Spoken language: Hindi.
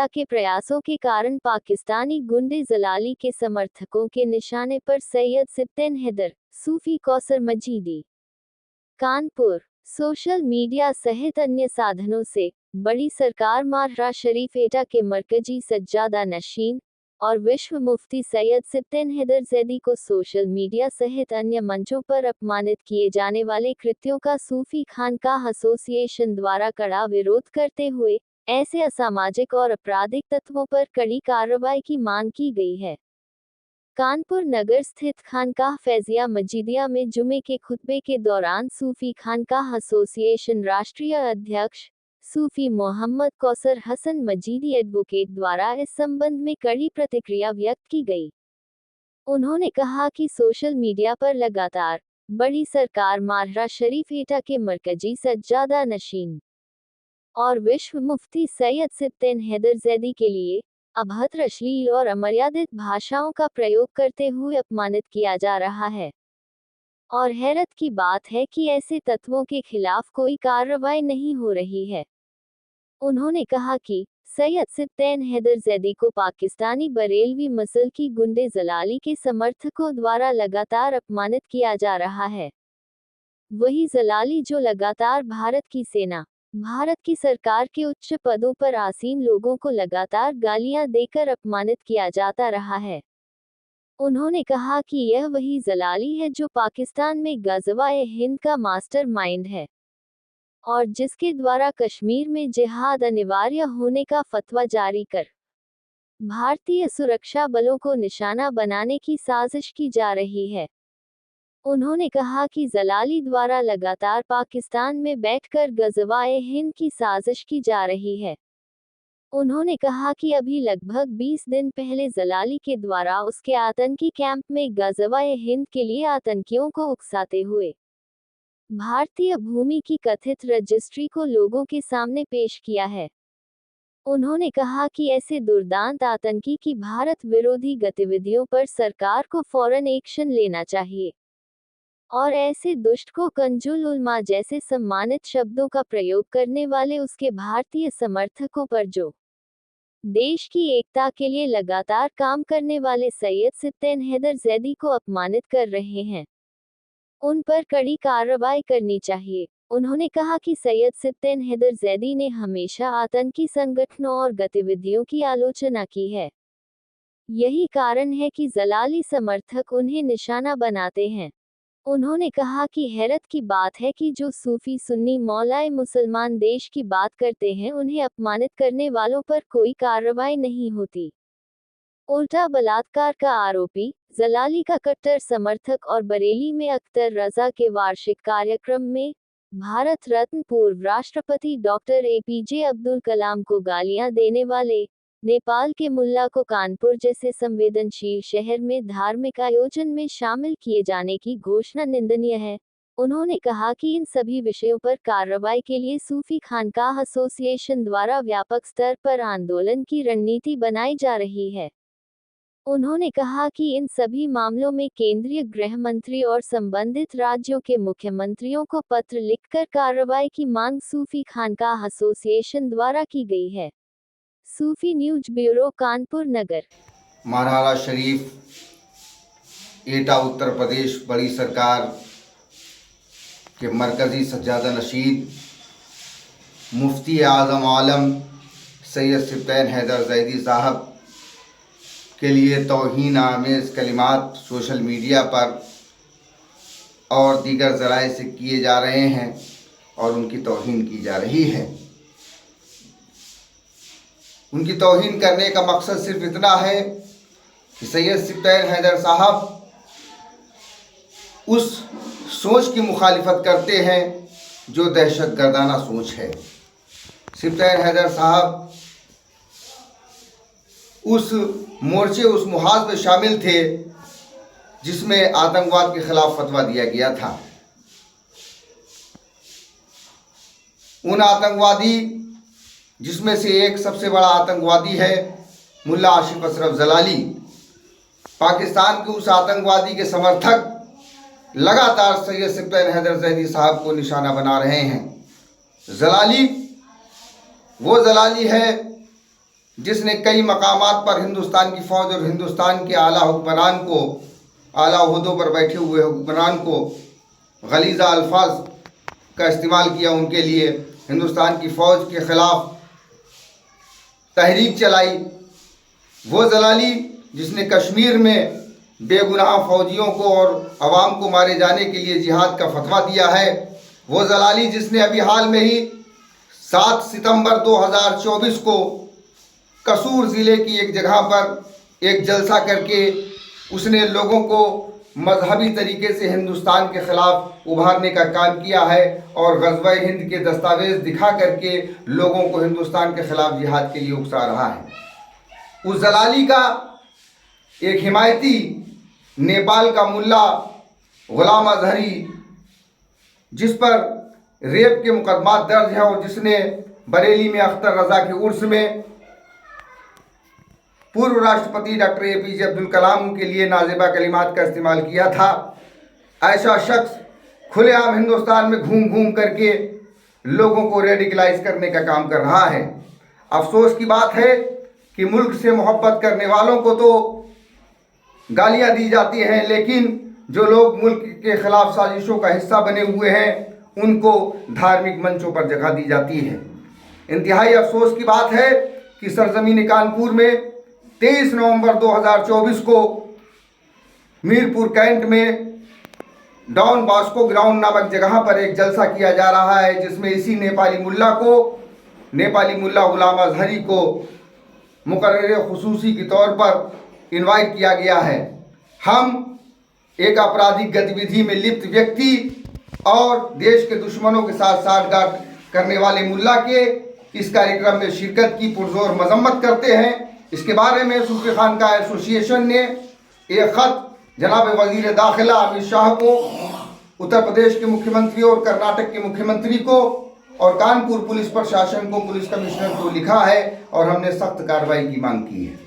एकता के प्रयासों के कारण पाकिस्तानी गुंडे जलाली के समर्थकों के निशाने पर सैयद सिप्तैन हैदर, सूफी कौसर मजीदी। कानपुर। सोशल मीडिया सहित अन्य साधनों से बड़ी सरकार माररा शरीफ एटा के मरकजी सज्जादा नशीन और विश्व मुफ्ती सैयद सिप्तैन हैदर जैदी को सोशल मीडिया सहित अन्य मंचों पर अपमानित किए जाने वाले कृत्यों का सूफी खानकाह एसोसिएशन द्वारा कड़ा विरोध करते हुए ऐसे असामाजिक और आपराधिक तत्वों पर कड़ी कार्रवाई की मांग की गई है। कानपुर नगर स्थित खानकाह फैजिया मजीदिया में जुमे के खुतबे के दौरान सूफी खानकाह एसोसिएशन राष्ट्रीय अध्यक्ष सूफी मोहम्मद कौसर हसन मजीदी एडवोकेट द्वारा इस संबंध में कड़ी प्रतिक्रिया व्यक्त की गई। उन्होंने कहा कि सोशल मीडिया पर लगातार बड़ी सरकार माररा शरीफ एटा के मरकजी सज्जादा नशीन और विश्व मुफ्ती सैयद सिप्तैन हैदर जैदी के लिए अभद्र, अश्लील और अमर्यादित भाषाओं का प्रयोग करते हुए अपमानित किया जा रहा है और हैरत की बात है कि ऐसे तत्वों के खिलाफ कोई कार्रवाई नहीं हो रही है। उन्होंने कहा कि सैयद सिप्तैन हैदर जैदी को पाकिस्तानी बरेलवी मसल की गुंडे जलाली के समर्थकों द्वारा लगातार अपमानित किया जा रहा है। वही जलाली जो लगातार भारत की सेना, भारत की सरकार के उच्च पदों पर आसीन लोगों को लगातार गालियां देकर अपमानित किया जाता रहा है। उन्होंने कहा कि यह वही जलाली है जो पाकिस्तान में गज़वा-ए-हिंद का मास्टरमाइंड है और जिसके द्वारा कश्मीर में जिहाद अनिवार्य होने का फतवा जारी कर भारतीय सुरक्षा बलों को निशाना बनाने की साजिश की जा रही है। उन्होंने कहा कि जलाली द्वारा लगातार पाकिस्तान में बैठकर गज़वा-ए-हिंद की साजिश की जा रही है। उन्होंने कहा कि अभी लगभग 20 दिन पहले जलाली के द्वारा उसके आतंकी कैंप में गज़वा-ए-हिंद के लिए आतंकियों को उकसाते हुए भारतीय भूमि की कथित रजिस्ट्री को लोगों के सामने पेश किया है। उन्होंने कहा कि ऐसे दुर्दांत आतंकी की भारत विरोधी गतिविधियों पर सरकार को फौरन एक्शन लेना चाहिए और ऐसे दुष्ट को कंजुल उलमा जैसे सम्मानित शब्दों का प्रयोग करने वाले उसके भारतीय समर्थकों पर जो देश की एकता के लिए लगातार काम करने वाले सैयद सिप्तैन हैदर जैदी को अपमानित कर रहे हैं, उन पर कड़ी कार्रवाई करनी चाहिए। उन्होंने कहा कि सैयद सिप्तैन हैदर जैदी ने हमेशा आतंकी संगठनों और गतिविधियों की आलोचना की है। यही कारण है कि जलाली समर्थक उन्हें निशाना बनाते हैं। उन्होंने कहा कि हैरत की बात है कि जो सूफी सुन्नी मौलाए मुसलमान देश की बात करते हैं उन्हें अपमानित करने वालों पर कोई कार्रवाई नहीं होती। उल्टा बलात्कार का आरोपी, जलाली का कट्टर समर्थक और बरेली में अख्तर रजा के वार्षिक कार्यक्रम में भारत रत्न पूर्व राष्ट्रपति डॉक्टर APJ अब्दुल कलाम को गालियां देने वाले नेपाल के मुल्ला को कानपुर जैसे संवेदनशील शहर में धार्मिक आयोजन में शामिल किए जाने की घोषणा निंदनीय है। उन्होंने कहा कि इन सभी विषयों पर कार्रवाई के लिए सूफी खानकाह एसोसिएशन द्वारा व्यापक स्तर पर आंदोलन की रणनीति बनाई जा रही है। उन्होंने कहा कि इन सभी मामलों में केंद्रीय गृह मंत्री और संबंधित राज्यों के मुख्यमंत्रियों को पत्र लिखकर कार्रवाई की मांग सूफी खानकाह एसोसिएशन द्वारा की गई है। सूफी न्यूज ब्यूरो, कानपुर नगर। माररा शरीफ एटा उत्तर प्रदेश बड़ी सरकार के मरकजी सज्जादा नशीद मुफ्ती आज़म आलम सैयद सिप्तैन हैदर जैदी साहब के लिए तौहीन आमेज़ कलिमात सोशल मीडिया पर और दीगर ज़राए से किए जा रहे हैं और उनकी तौहीन की जा रही है। उनकी तौहीन करने का मकसद सिर्फ इतना है कि सैयद सिप्तैन हैदर साहब उस सोच की मुखालिफत करते हैं जो दहशतगर्दाना सोच है। सिप्तैन हैदर साहब उस मोर्चे, उस मुहाज में शामिल थे जिसमें आतंकवाद के खिलाफ फतवा दिया गया था। उन आतंकवादी जिसमें से एक सबसे बड़ा आतंकवादी है मुल्ला आसिफ अशरफ जलाली, पाकिस्तान के उस आतंकवादी के समर्थक लगातार सैयद सिप्तैन हैदर जैदी साहब को निशाना बना रहे हैं। जलाली वो जलाली है जिसने कई मकामात पर हिंदुस्तान की फ़ौज और हिंदुस्तान के आला हुक्मरान को, आला ओहदों पर बैठे हुए हुक्मरान को गलीज़ा अल्फाज का इस्तेमाल किया, उनके लिए हिंदुस्तान की फ़ौज के ख़िलाफ़ तहरीक चलाई। वो जलाली जिसने कश्मीर में बेगुनाह फ़ौजियों को और अवाम को मारे जाने के लिए जिहाद का फतवा दिया है। वो जलाली जिसने अभी हाल में ही 7 सितंबर 2024 को कसूर ज़िले की एक जगह पर एक जलसा करके उसने लोगों को मजहबी तरीके से हिंदुस्तान के ख़िलाफ़ उभारने का काम किया है और ग़ज़वा हिंद के दस्तावेज़ दिखा करके लोगों को हिंदुस्तान के ख़िलाफ़ जिहाद के लिए उकसा रहा है। उस जलाली का एक हिमायती नेपाल का मुल्ला गुलाम अजहरी, जिस पर रेप के मुकदमात दर्ज हैं और जिसने बरेली में अख्तर रज़ा के उर्स में पूर्व राष्ट्रपति डॉक्टर APJ अब्दुल कलाम के लिए नाज़िबा कलिमात का इस्तेमाल किया था, ऐसा शख्स खुलेआम हिंदुस्तान में घूम घूम करके लोगों को रेडिकलाइज करने का काम कर रहा है। अफसोस की बात है कि मुल्क से मोहब्बत करने वालों को तो गालियां दी जाती हैं, लेकिन जो लोग मुल्क के ख़िलाफ़ साजिशों का हिस्सा बने हुए हैं उनको धार्मिक मंचों पर जगह दी जाती है। इंतहाई अफसोस की बात है कि सरजमीन कानपुर में 23 नवंबर 2024 को मीरपुर कैंट में डॉन बॉस्को ग्राउंड नामक जगह पर एक जलसा किया जा रहा है, जिसमें इसी नेपाली मुल्ला गुलाम अजहरी को मुकर्रर खुसूसी के तौर पर इनवाइट किया गया है। हम एक आपराधिक गतिविधि में लिप्त व्यक्ति और देश के दुश्मनों के साथ साठगांठ करने वाले मुल्ला के इस कार्यक्रम में शिरकत की पुरजोर मजम्मत करते हैं। इसके बारे में सूफी खानकाह एसोसिएशन ने एक ख़त जनाब वज़ीर दाखिला अमित शाह को, उत्तर प्रदेश के मुख्यमंत्री और कर्नाटक के मुख्यमंत्री को और कानपुर पुलिस प्रशासन को, पुलिस कमिश्नर को लिखा है और हमने सख्त कार्रवाई की मांग की है।